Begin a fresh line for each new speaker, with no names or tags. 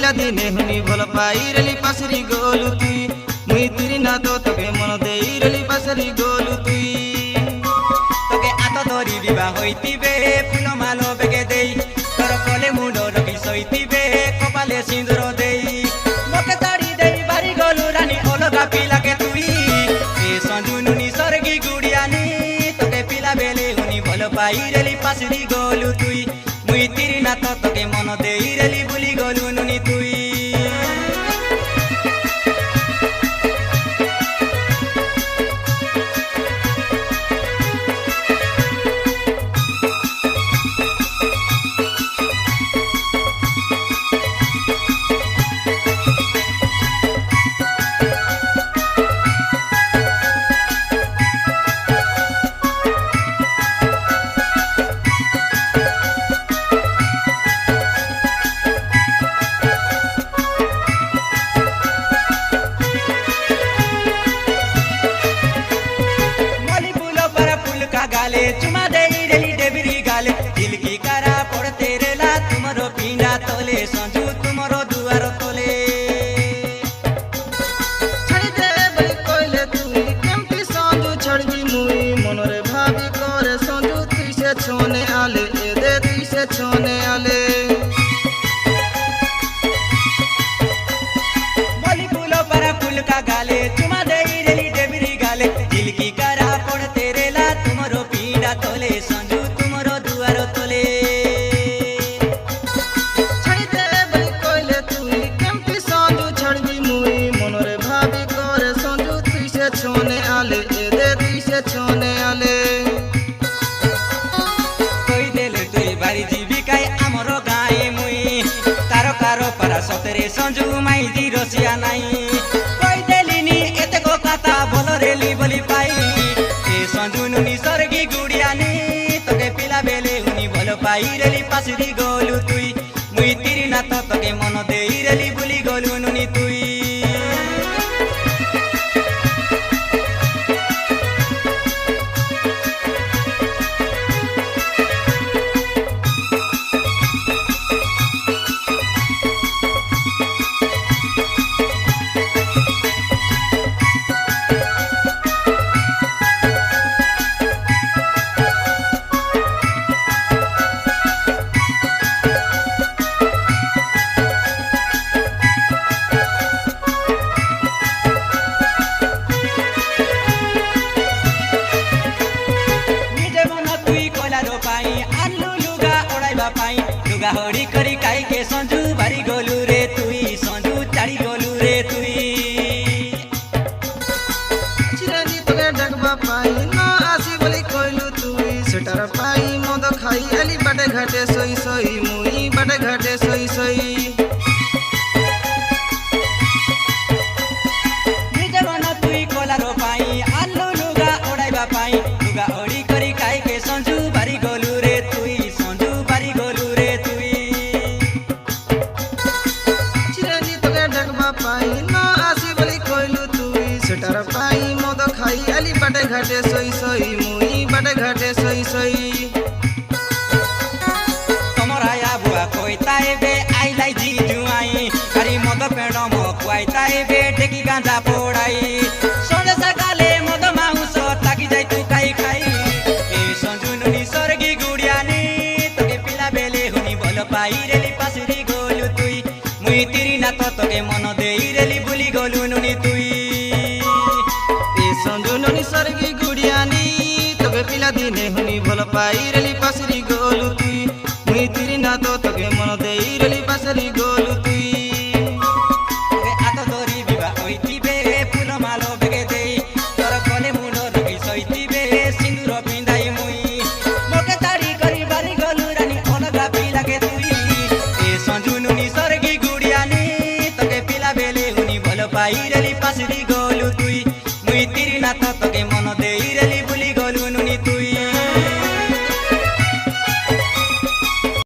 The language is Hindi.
पिला दिने हुनी भल पाई रेली पासरी गोलु तुई मुई तिरी ना तो तके मन देई रेली पासरी गोलु तुई
তোকে আত ধরি বিবাহ হইতিবে ফুল মালো বেগে দেই তোর কলে মুন্ড রকি সইতিবে কপালে সিঁদুর দেই মোকে তাড়ি দেই বাড়ি গলু রানী অলগা পিলাকে তুই এ সঞ্জুনুনি সরগি গুড়িয়ানি তোকে পিলা বেলে হুনি ভল পাই রেলি পাসরি গলু তুই মুই তিরি না তো তোকে মন দেই রেলি বুলি গলু নুনি তুই गाले चुमा देई रेली डेबरी गाले दिल की करा पड़ते रेला तुमरो पीना तोले संजू तुमरो दुआर तोले
छड़ी दे बली कोइले तुई केमती संजू छड़गी मुई मनरे भाभी करे संजू तुई से छोने आले ए दे तुई से छोने आले
मली फूलो पर फूल का गाले चुमा देई रेली डेबरी गाले दिल की करा पड़ते रेला तुमरो पीना तोले संजू तुमरो दुआर तोले
छड़ी दे बली कोइले तुई केमती संजू छड़गी मुई मनरे भाभी करे संजू तुई से छोने आले ए दे तुई से छोने आले
कोई देले तुई बारी जीविकाय आमरो गाए मुई तारो कारो पारा सतरे संजू माई दी रसिया नाई कोई देलिनी एते को काता बोलो रेली बोली पाई ए संजू नुनी सरगी गुड़ियानी तोके पिला बेले हुनी बोलो पाई रेली पासरी गोलु तुई मुई तिरी ना तो तोके मन देई रेली बुली गोलु नुनी तुई लुगा हड़ी करी काई के संजू बारी गोलू रे तुई संजू चाड़ी गोलू रे तुई
चिरानी तोके डगबा पाई ना आसी बोली कोइलु तुई सेटार पाई मद खाई एली बाटे घाटे सोई सोई मुई बाटे घाटे सोई सोई
निजे बन तुई कोलारो पाई आलू लुगा ओडाइबा पाई लुगा हड़ी करी काई के संजू बारी गोलू रे तुई संजू बारी गोलू रे तुई
चिरानी तोके डगबा पाई ना आसी बोली कोइलु तुई सेटार पाई मद खाई एली बाटे घाटे सोई सोई मुई बाटे घाटे सोई सोई
तमराया बुआ कोइताए बे आइलाई जी जुआई हरी मद पेड़ म कुआइताए बे टेकी गांजा पोड़ाई सोने सकाले मद माउस ताकी जाई तू काई खाई ए संजू नुनी सरगी गुड़ियानी तोके पिला बेले हुनी बोल पाई रेली पासरी गोलु तुई मुई तिरी ना तो तोके मन देई रेली बुली गोलु नुनी तुई
ए संजू नुनी सरगी गुड़ियानी तोके पिला दिने हुनी भल पाई रेली पासरी गोलु तुई मुई तिरी ना तो तोके मन देई रेली पासरी